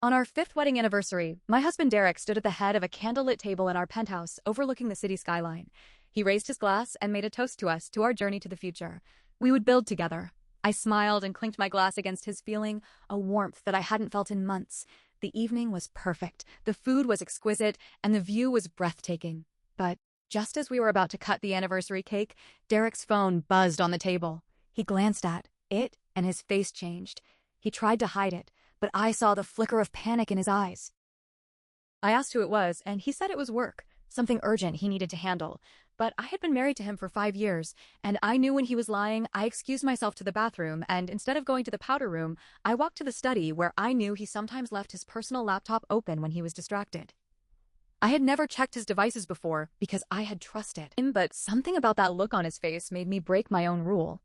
On our 5th wedding anniversary, my husband Derek stood at the head of a candlelit table in our penthouse overlooking the city skyline. He raised his glass and made a toast to us, to our journey to the future. We would build together. I smiled and clinked my glass against his, feeling a warmth that I hadn't felt in months. The evening was perfect, the food was exquisite, and the view was breathtaking. But just as we were about to cut the anniversary cake, Derek's phone buzzed on the table. He glanced at it, and his face changed. He tried to hide it, but I saw the flicker of panic in his eyes. I asked who it was, and he said it was work, something urgent he needed to handle. But I had been married to him for 5 years, and I knew when he was lying. I excused myself to the bathroom, and instead of going to the powder room, I walked to the study where I knew he sometimes left his personal laptop open when he was distracted. I had never checked his devices before because I had trusted him, but something about that look on his face made me break my own rule.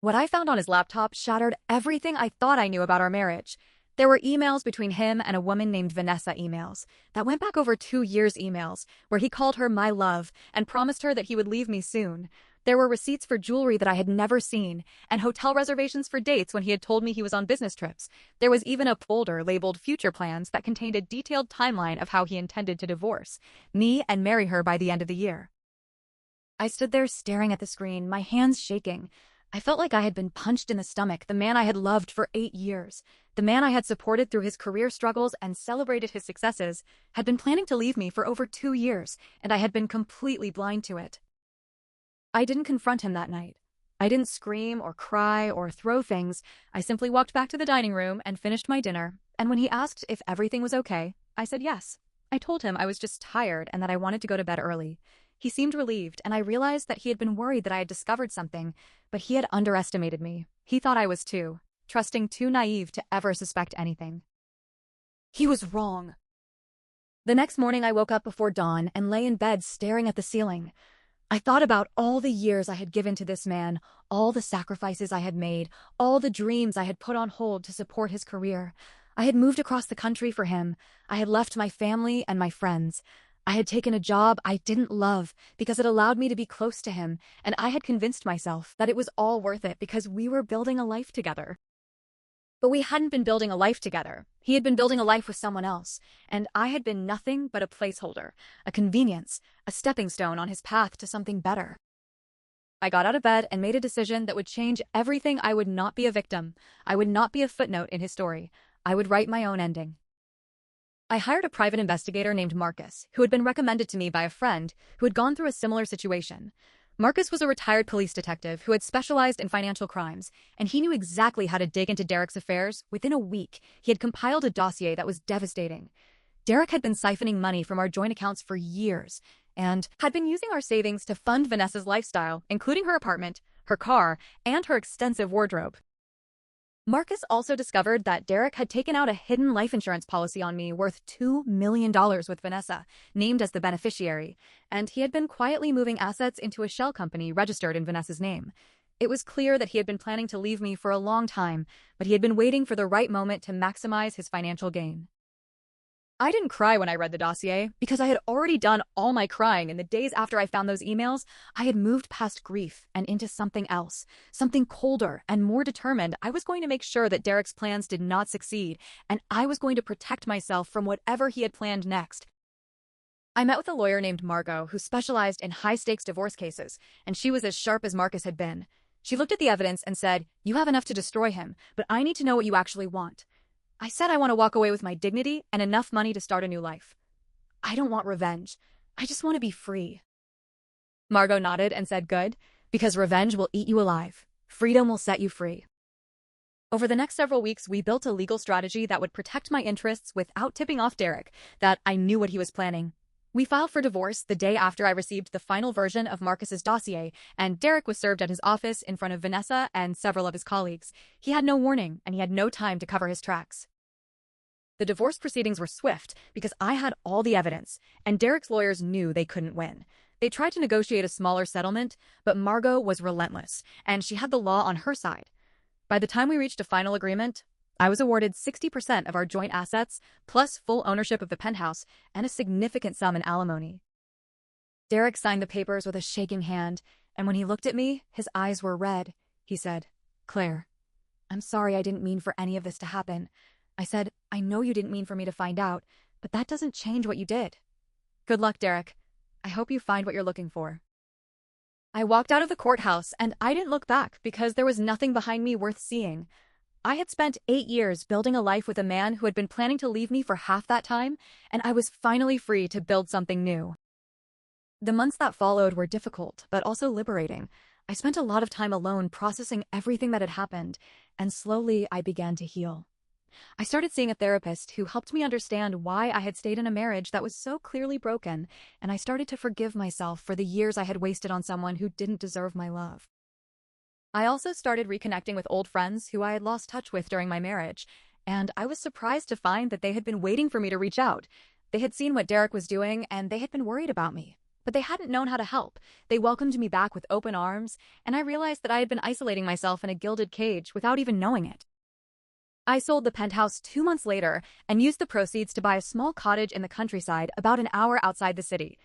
What I found on his laptop shattered everything I thought I knew about our marriage. There were emails between him and a woman named Vanessa, emails that went back over 2 years, emails where he called her my love and promised her that he would leave me soon. There were receipts for jewelry that I had never seen and hotel reservations for dates when he had told me he was on business trips. There was even a folder labeled Future Plans that contained a detailed timeline of how he intended to divorce me and marry her by the end of the year. I stood there staring at the screen, my hands shaking. I felt like I had been punched in the stomach. The man I had loved for 8 years, the man I had supported through his career struggles and celebrated his successes, had been planning to leave me for over 2 years, and I had been completely blind to it. I didn't confront him that night. I didn't scream or cry or throw things. I simply walked back to the dining room and finished my dinner, and when he asked if everything was okay, I said yes. I told him I was just tired and that I wanted to go to bed early. He seemed relieved, and I realized that he had been worried that I had discovered something, but he had underestimated me. He thought I was too, trusting, too naive to ever suspect anything. He was wrong. The next morning I woke up before dawn and lay in bed staring at the ceiling. I thought about all the years I had given to this man, all the sacrifices I had made, all the dreams I had put on hold to support his career. I had moved across the country for him. I had left my family and my friends. I had taken a job I didn't love because it allowed me to be close to him, and I had convinced myself that it was all worth it because we were building a life together. But we hadn't been building a life together. He had been building a life with someone else, and I had been nothing but a placeholder, a convenience, a stepping stone on his path to something better. I got out of bed and made a decision that would change everything. I would not be a victim. I would not be a footnote in his story. I would write my own ending. I hired a private investigator named Marcus, who had been recommended to me by a friend who had gone through a similar situation. Marcus was a retired police detective who had specialized in financial crimes, and he knew exactly how to dig into Derek's affairs. Within a week, he had compiled a dossier that was devastating. Derek had been siphoning money from our joint accounts for years, and had been using our savings to fund Vanessa's lifestyle, including her apartment, her car, and her extensive wardrobe. Marcus also discovered that Derek had taken out a hidden life insurance policy on me worth $2 million with Vanessa, named as the beneficiary, and he had been quietly moving assets into a shell company registered in Vanessa's name. It was clear that he had been planning to leave me for a long time, but he had been waiting for the right moment to maximize his financial gain. I didn't cry when I read the dossier, because I had already done all my crying in the days after I found those emails. I had moved past grief and into something else, something colder and more determined. I was going to make sure that Derek's plans did not succeed, and I was going to protect myself from whatever he had planned next. I met with a lawyer named Margot who specialized in high-stakes divorce cases, and she was as sharp as Marcus had been. She looked at the evidence and said, "You have enough to destroy him, but I need to know what you actually want." I said I want to walk away with my dignity and enough money to start a new life. I don't want revenge. I just want to be free. Margot nodded and said, "Good, because revenge will eat you alive. Freedom will set you free." Over the next several weeks, we built a legal strategy that would protect my interests without tipping off Derek that I knew what he was planning. We filed for divorce the day after I received the final version of Marcus's dossier, and Derek was served at his office in front of Vanessa and several of his colleagues. He had no warning, and he had no time to cover his tracks. The divorce proceedings were swift because I had all the evidence, and Derek's lawyers knew they couldn't win. They tried to negotiate a smaller settlement, but Margot was relentless, and she had the law on her side. By the time we reached a final agreement, I was awarded 60% of our joint assets, plus full ownership of the penthouse, and a significant sum in alimony. Derek signed the papers with a shaking hand, and when he looked at me, his eyes were red. He said, "Claire, I'm sorry I didn't mean for any of this to happen. I said, "I know you didn't mean for me to find out, but that doesn't change what you did." "Good luck, Derek. I hope you find what you're looking for." I walked out of the courthouse and I didn't look back because there was nothing behind me worth seeing. I had spent 8 years building a life with a man who had been planning to leave me for half that time, and I was finally free to build something new. The months that followed were difficult, but also liberating. I spent a lot of time alone processing everything that had happened, and slowly I began to heal. I started seeing a therapist who helped me understand why I had stayed in a marriage that was so clearly broken, and I started to forgive myself for the years I had wasted on someone who didn't deserve my love. I also started reconnecting with old friends who I had lost touch with during my marriage, and I was surprised to find that they had been waiting for me to reach out. They had seen what Derek was doing, and they had been worried about me. But they hadn't known how to help. They welcomed me back with open arms, and I realized that I had been isolating myself in a gilded cage without even knowing it. I sold the penthouse 2 months later and used the proceeds to buy a small cottage in the countryside about an hour outside the city.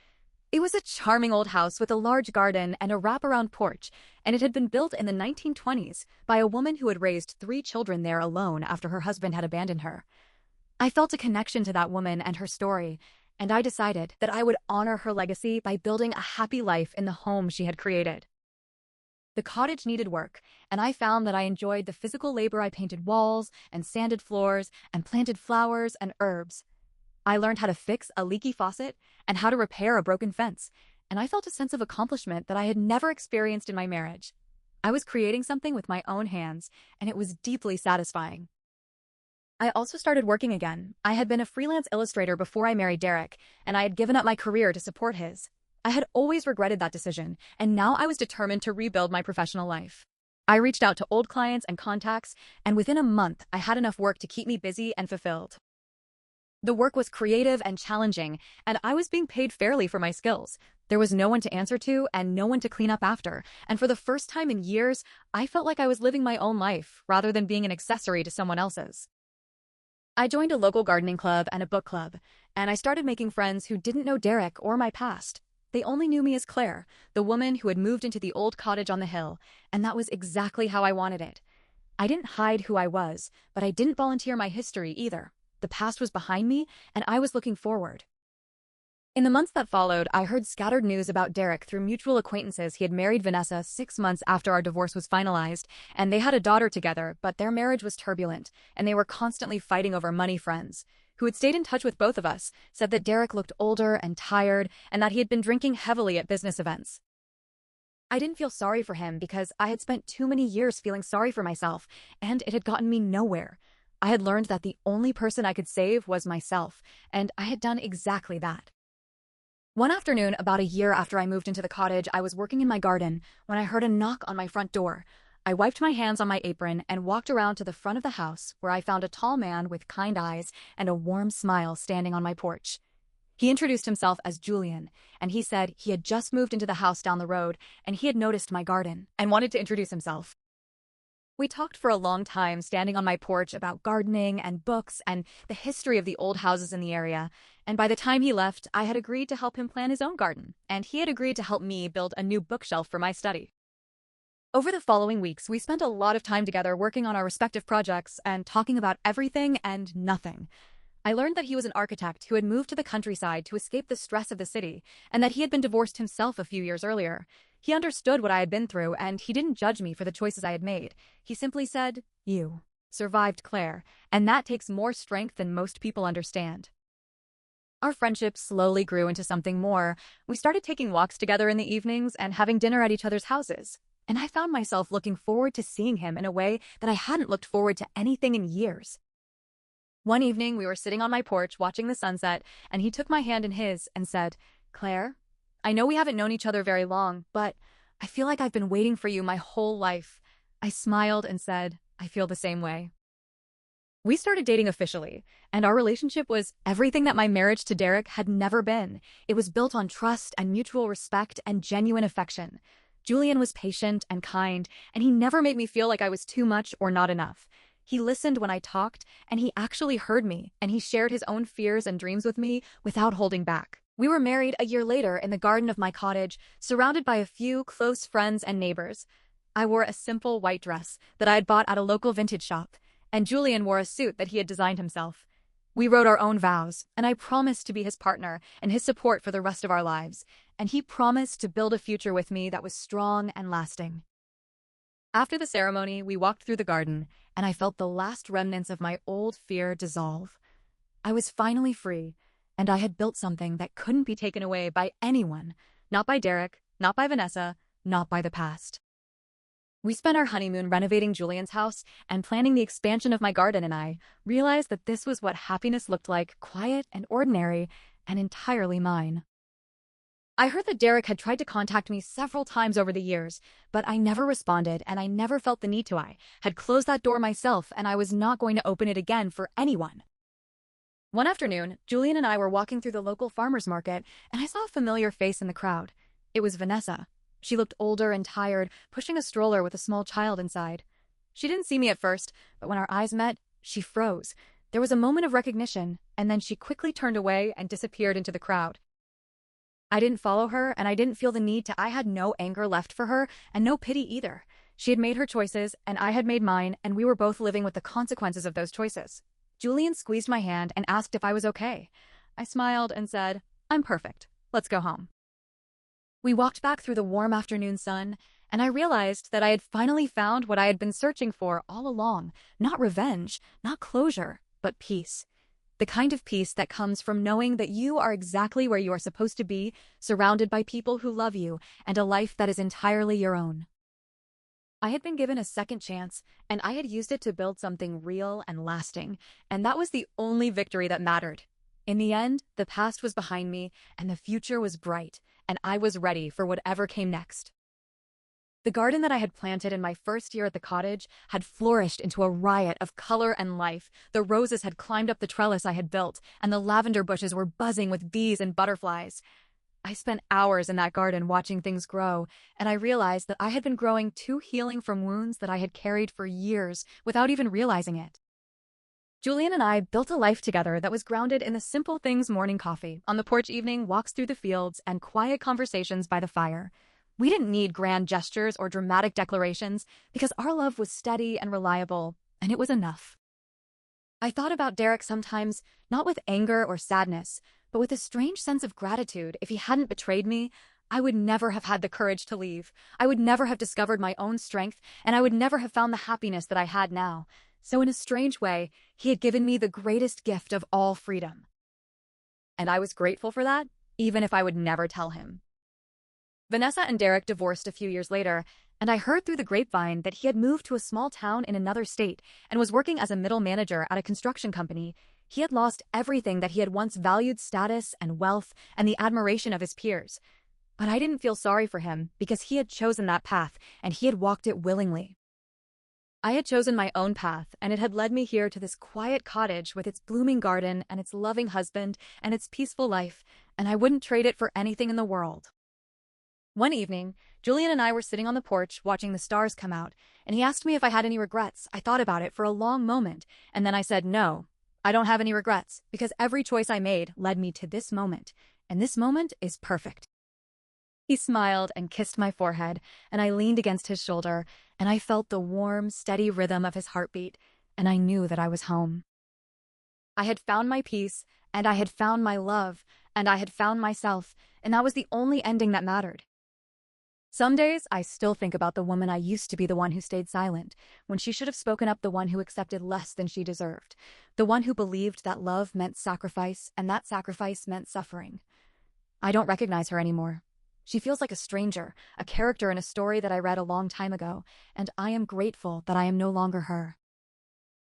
It was a charming old house with a large garden and a wraparound porch, and it had been built in the 1920s by a woman who had raised 3 children there alone after her husband had abandoned her. I felt a connection to that woman and her story, and I decided that I would honor her legacy by building a happy life in the home she had created. The cottage needed work, and I found that I enjoyed the physical labor. I painted walls and sanded floors and planted flowers and herbs. I learned how to fix a leaky faucet and how to repair a broken fence, and I felt a sense of accomplishment that I had never experienced in my marriage. I was creating something with my own hands, and it was deeply satisfying. I also started working again. I had been a freelance illustrator before I married Derek, and I had given up my career to support his. I had always regretted that decision, and now I was determined to rebuild my professional life. I reached out to old clients and contacts, and within a month, I had enough work to keep me busy and fulfilled. The work was creative and challenging, and I was being paid fairly for my skills. There was no one to answer to and no one to clean up after, and for the first time in years, I felt like I was living my own life rather than being an accessory to someone else's. I joined a local gardening club and a book club, and I started making friends who didn't know Derek or my past. They only knew me as Claire, the woman who had moved into the old cottage on the hill, and that was exactly how I wanted it. I didn't hide who I was, but I didn't volunteer my history either. The past was behind me, and I was looking forward. In the months that followed, I heard scattered news about Derek through mutual acquaintances. He had married Vanessa 6 months after our divorce was finalized, and they had a daughter together, but their marriage was turbulent, and they were constantly fighting over money. Friends, who had stayed in touch with both of us, said that Derek looked older and tired, and that he had been drinking heavily at business events. I didn't feel sorry for him because I had spent too many years feeling sorry for myself, and it had gotten me nowhere. I had learned that the only person I could save was myself, and I had done exactly that. One afternoon, about a year after I moved into the cottage, I was working in my garden when I heard a knock on my front door. I wiped my hands on my apron and walked around to the front of the house, where I found a tall man with kind eyes and a warm smile standing on my porch. He introduced himself as Julian, and he said he had just moved into the house down the road, and he had noticed my garden and wanted to introduce himself. We talked for a long time standing on my porch about gardening and books and the history of the old houses in the area, and by the time he left, I had agreed to help him plan his own garden, and he had agreed to help me build a new bookshelf for my study. Over the following weeks, we spent a lot of time together working on our respective projects and talking about everything and nothing. I learned that he was an architect who had moved to the countryside to escape the stress of the city, and that he had been divorced himself a few years earlier. He understood what I had been through, and he didn't judge me for the choices I had made. He simply said, "You survived, Claire, and that takes more strength than most people understand." Our friendship slowly grew into something more. We started taking walks together in the evenings and having dinner at each other's houses, and I found myself looking forward to seeing him in a way that I hadn't looked forward to anything in years. One evening, we were sitting on my porch watching the sunset, and he took my hand in his and said, "Claire, I know we haven't known each other very long, but I feel like I've been waiting for you my whole life." I smiled and said, "I feel the same way." We started dating officially, and our relationship was everything that my marriage to Derek had never been. It was built on trust and mutual respect and genuine affection. Julian was patient and kind, and he never made me feel like I was too much or not enough. He listened when I talked, and he actually heard me, and he shared his own fears and dreams with me without holding back. We were married a year later in the garden of my cottage, surrounded by a few close friends and neighbors. I wore a simple white dress that I had bought at a local vintage shop, and Julian wore a suit that he had designed himself. We wrote our own vows, and I promised to be his partner and his support for the rest of our lives, and he promised to build a future with me that was strong and lasting. After the ceremony, we walked through the garden, and I felt the last remnants of my old fear dissolve. I was finally free, and I had built something that couldn't be taken away by anyone, not by Derek, not by Vanessa, not by the past. We spent our honeymoon renovating Julian's house and planning the expansion of my garden, and I realized that this was what happiness looked like, quiet and ordinary and entirely mine. I heard that Derek had tried to contact me several times over the years, but I never responded and I never felt the need to. I had closed that door myself and I was not going to open it again for anyone. One afternoon, Julian and I were walking through the local farmer's market and I saw a familiar face in the crowd. It was Vanessa. She looked older and tired, pushing a stroller with a small child inside. She didn't see me at first, but when our eyes met, she froze. There was a moment of recognition, and then she quickly turned away and disappeared into the crowd. I didn't follow her, and I didn't feel the need to. I had no anger left for her, and no pity either. She had made her choices, and I had made mine, and we were both living with the consequences of those choices. Julian squeezed my hand and asked if I was okay. I smiled and said, "I'm perfect. Let's go home." We walked back through the warm afternoon sun, and I realized that I had finally found what I had been searching for all along. Not revenge, not closure, but peace. The kind of peace that comes from knowing that you are exactly where you are supposed to be, surrounded by people who love you, and a life that is entirely your own. I had been given a second chance, and I had used it to build something real and lasting, and that was the only victory that mattered. In the end, the past was behind me, and the future was bright, and I was ready for whatever came next. The garden that I had planted in my first year at the cottage had flourished into a riot of color and life. The roses had climbed up the trellis I had built, and the lavender bushes were buzzing with bees and butterflies. I spent hours in that garden watching things grow, and I realized that I had been growing too, healing from wounds that I had carried for years without even realizing it. Julian and I built a life together that was grounded in the simple things: morning coffee, on the porch evening, walks through the fields, and quiet conversations by the fire. We didn't need grand gestures or dramatic declarations because our love was steady and reliable, and it was enough. I thought about Derek sometimes, not with anger or sadness, but with a strange sense of gratitude. If he hadn't betrayed me, I would never have had the courage to leave. I would never have discovered my own strength, and I would never have found the happiness that I had now. So in a strange way, he had given me the greatest gift of all: freedom. And I was grateful for that, even if I would never tell him. Vanessa and Derek divorced a few years later, and I heard through the grapevine that he had moved to a small town in another state and was working as a middle manager at a construction company. He had lost everything that he had once valued: status and wealth and the admiration of his peers. But I didn't feel sorry for him because he had chosen that path and he had walked it willingly. I had chosen my own path, and it had led me here to this quiet cottage with its blooming garden and its loving husband and its peaceful life, and I wouldn't trade it for anything in the world. One evening, Julian and I were sitting on the porch watching the stars come out, and he asked me if I had any regrets. I thought about it for a long moment, and then I said, "No, I don't have any regrets, because every choice I made led me to this moment, and this moment is perfect." He smiled and kissed my forehead, and I leaned against his shoulder, and I felt the warm, steady rhythm of his heartbeat, and I knew that I was home. I had found my peace, and I had found my love, and I had found myself, and that was the only ending that mattered. Some days, I still think about the woman I used to be, the one who stayed silent, when she should have spoken up, the one who accepted less than she deserved, the one who believed that love meant sacrifice, and that sacrifice meant suffering. I don't recognize her anymore. She feels like a stranger, a character in a story that I read a long time ago, and I am grateful that I am no longer her.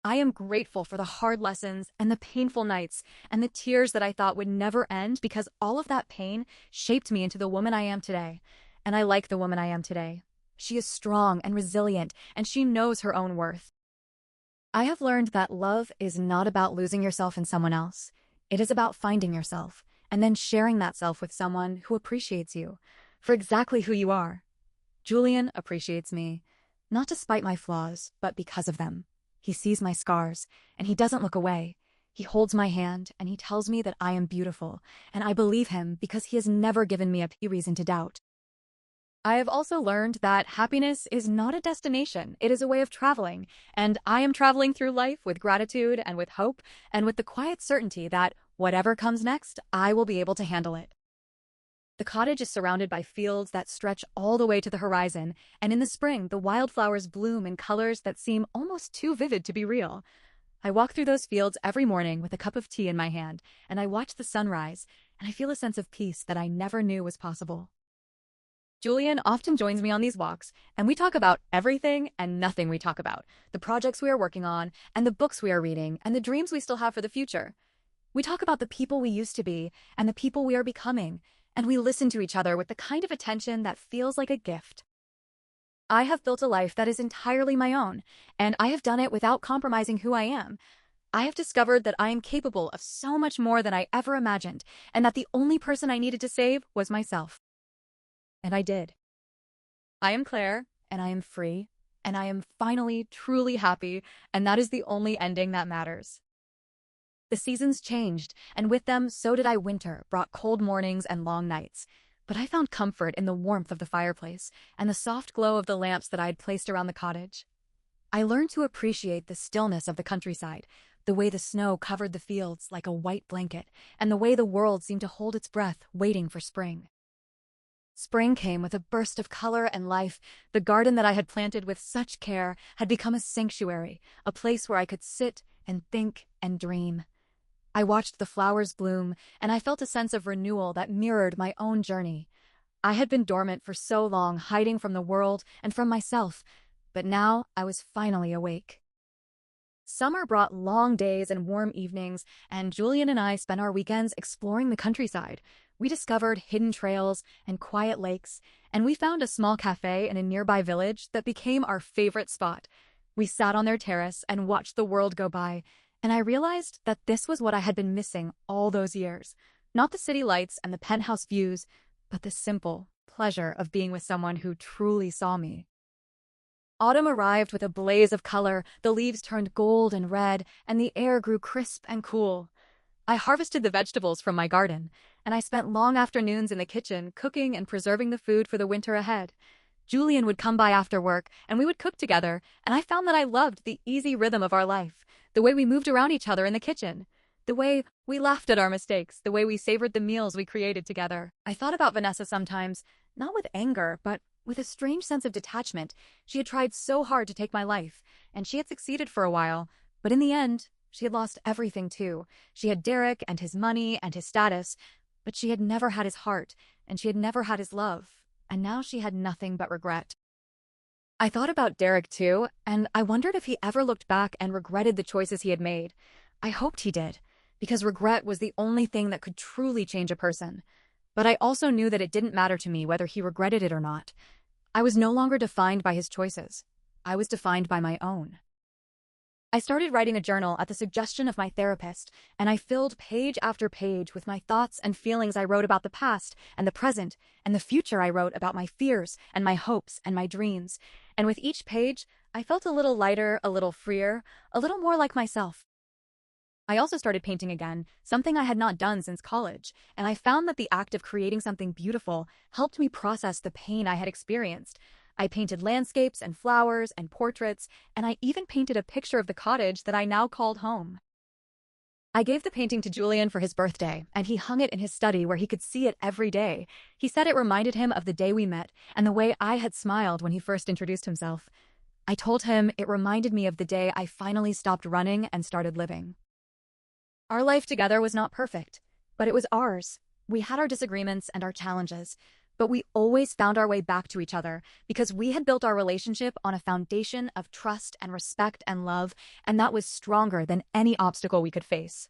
I am grateful for the hard lessons and the painful nights and the tears that I thought would never end, because all of that pain shaped me into the woman I am today, and I like the woman I am today. She is strong and resilient, and she knows her own worth. I have learned that love is not about losing yourself in someone else. It is about finding yourself, and then sharing that self with someone who appreciates you for exactly who you are. Julian appreciates me, not despite my flaws, but because of them. He sees my scars, and he doesn't look away. He holds my hand, and he tells me that I am beautiful, and I believe him because he has never given me a reason to doubt. I have also learned that happiness is not a destination, it is a way of traveling, and I am traveling through life with gratitude and with hope, and with the quiet certainty that whatever comes next, I will be able to handle it. The cottage is surrounded by fields that stretch all the way to the horizon, and in the spring, the wildflowers bloom in colors that seem almost too vivid to be real. I walk through those fields every morning with a cup of tea in my hand, and I watch the sunrise, and I feel a sense of peace that I never knew was possible. Julian often joins me on these walks, and we talk about everything and nothing we talk about, the projects we are working on, and the books we are reading, and the dreams we still have for the future. We talk about the people we used to be and the people we are becoming, and we listen to each other with the kind of attention that feels like a gift. I have built a life that is entirely my own, and I have done it without compromising who I am. I have discovered that I am capable of so much more than I ever imagined, and that the only person I needed to save was myself. And I did. I am Claire, and I am free, and I am finally truly happy, and that is the only ending that matters. The seasons changed, and with them, so did I. Winter brought cold mornings and long nights. But I found comfort in the warmth of the fireplace and the soft glow of the lamps that I had placed around the cottage. I learned to appreciate the stillness of the countryside, the way the snow covered the fields like a white blanket, and the way the world seemed to hold its breath, waiting for spring. Spring came with a burst of color and life. The garden that I had planted with such care had become a sanctuary, a place where I could sit and think and dream. I watched the flowers bloom, and I felt a sense of renewal that mirrored my own journey. I had been dormant for so long, hiding from the world and from myself, but now I was finally awake. Summer brought long days and warm evenings, and Julian and I spent our weekends exploring the countryside. We discovered hidden trails and quiet lakes, and we found a small cafe in a nearby village that became our favorite spot. We sat on their terrace and watched the world go by, and I realized that this was what I had been missing all those years. Not the city lights and the penthouse views, but the simple pleasure of being with someone who truly saw me. Autumn arrived with a blaze of color, the leaves turned gold and red, and the air grew crisp and cool. I harvested the vegetables from my garden, and I spent long afternoons in the kitchen cooking and preserving the food for the winter ahead. Julian would come by after work, and we would cook together, and I found that I loved the easy rhythm of our life, the way we moved around each other in the kitchen, the way we laughed at our mistakes, the way we savored the meals we created together. I thought about Vanessa sometimes, not with anger, but with a strange sense of detachment. She had tried so hard to take my life, and she had succeeded for a while, but in the end, she had lost everything too. She had Derek and his money and his status, but she had never had his heart, and she had never had his love, and now she had nothing but regret. I thought about Derek too, and I wondered if he ever looked back and regretted the choices he had made. I hoped he did, because regret was the only thing that could truly change a person. But I also knew that it didn't matter to me whether he regretted it or not. I was no longer defined by his choices. I was defined by my own. I started writing a journal at the suggestion of my therapist, and I filled page after page with my thoughts and feelings. I wrote about the past and the present and the future. I wrote about my fears and my hopes and my dreams. And with each page, I felt a little lighter, a little freer, a little more like myself. I also started painting again, something I had not done since college, and I found that the act of creating something beautiful helped me process the pain I had experienced. I painted landscapes and flowers and portraits, and I even painted a picture of the cottage that I now called home. I gave the painting to Julian for his birthday, and he hung it in his study where he could see it every day. He said it reminded him of the day we met and the way I had smiled when he first introduced himself. I told him it reminded me of the day I finally stopped running and started living. Our life together was not perfect, but it was ours. We had our disagreements and our challenges, but we always found our way back to each other because we had built our relationship on a foundation of trust and respect and love, and that was stronger than any obstacle we could face.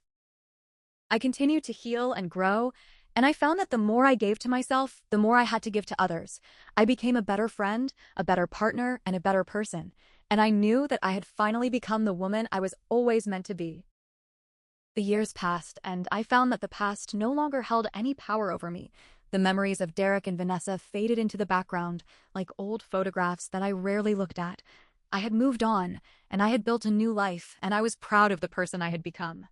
I continued to heal and grow, and I found that the more I gave to myself, the more I had to give to others. I became a better friend, a better partner, and a better person, and I knew that I had finally become the woman I was always meant to be. The years passed, and I found that the past no longer held any power over me. The memories of Derek and Vanessa faded into the background, like old photographs that I rarely looked at. I had moved on, and I had built a new life, and I was proud of the person I had become.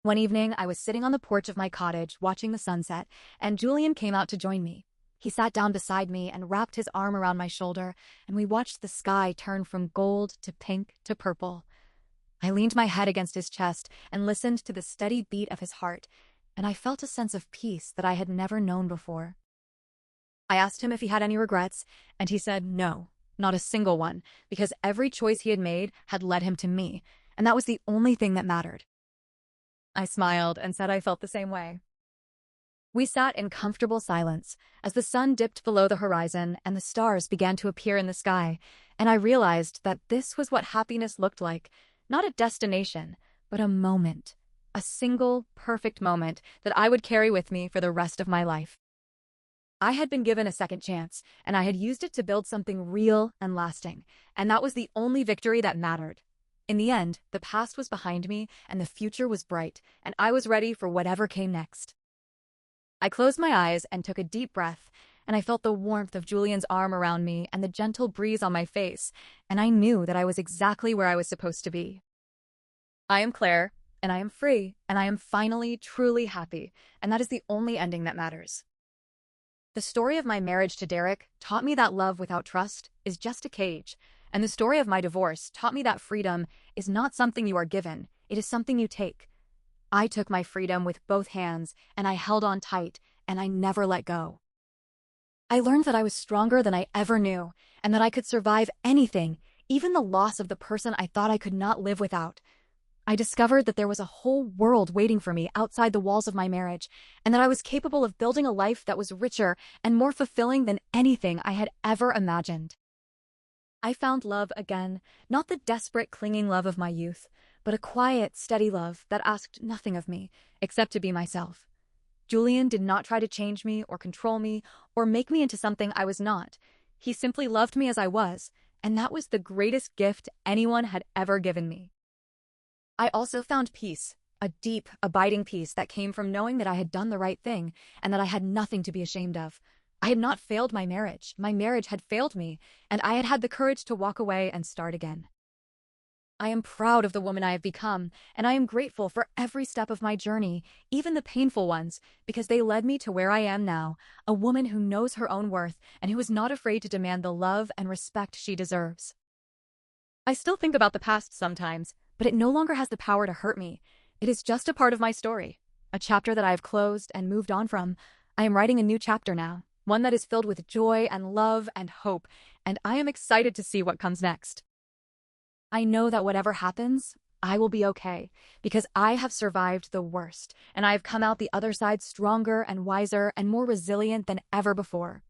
One evening, I was sitting on the porch of my cottage watching the sunset, and Julian came out to join me. He sat down beside me and wrapped his arm around my shoulder, and we watched the sky turn from gold to pink to purple. I leaned my head against his chest and listened to the steady beat of his heart, and I felt a sense of peace that I had never known before. I asked him if he had any regrets, and he said no, not a single one, because every choice he had made had led him to me, and that was the only thing that mattered. I smiled and said I felt the same way. We sat in comfortable silence as the sun dipped below the horizon and the stars began to appear in the sky, and I realized that this was what happiness looked like, not a destination, but a moment, a single, perfect moment that I would carry with me for the rest of my life. I had been given a second chance, and I had used it to build something real and lasting, and that was the only victory that mattered. In the end, the past was behind me, and the future was bright, and I was ready for whatever came next. I closed my eyes and took a deep breath, and I felt the warmth of Julian's arm around me and the gentle breeze on my face, and I knew that I was exactly where I was supposed to be. I am Claire, and I am free, and I am finally, truly happy, and that is the only ending that matters. The story of my marriage to Derek taught me that love without trust is just a cage, and the story of my divorce taught me that freedom is not something you are given, it is something you take. I took my freedom with both hands, and I held on tight, and I never let go. I learned that I was stronger than I ever knew, and that I could survive anything, even the loss of the person I thought I could not live without. I discovered that there was a whole world waiting for me outside the walls of my marriage, and that I was capable of building a life that was richer and more fulfilling than anything I had ever imagined. I found love again, not the desperate, clinging love of my youth, but a quiet, steady love that asked nothing of me, except to be myself. Julian did not try to change me or control me or make me into something I was not. He simply loved me as I was, and that was the greatest gift anyone had ever given me. I also found peace, a deep, abiding peace that came from knowing that I had done the right thing and that I had nothing to be ashamed of. I had not failed my marriage had failed me, and I had had the courage to walk away and start again. I am proud of the woman I have become, and I am grateful for every step of my journey, even the painful ones, because they led me to where I am now, a woman who knows her own worth and who is not afraid to demand the love and respect she deserves. I still think about the past sometimes, but it no longer has the power to hurt me. It is just a part of my story, a chapter that I have closed and moved on from. I am writing a new chapter now, one that is filled with joy and love and hope, and I am excited to see what comes next. I know that whatever happens, I will be okay, because I have survived the worst, and I have come out the other side stronger and wiser and more resilient than ever before.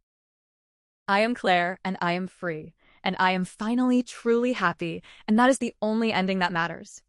I am Claire, and I am free, and I am finally truly happy, and that is the only ending that matters.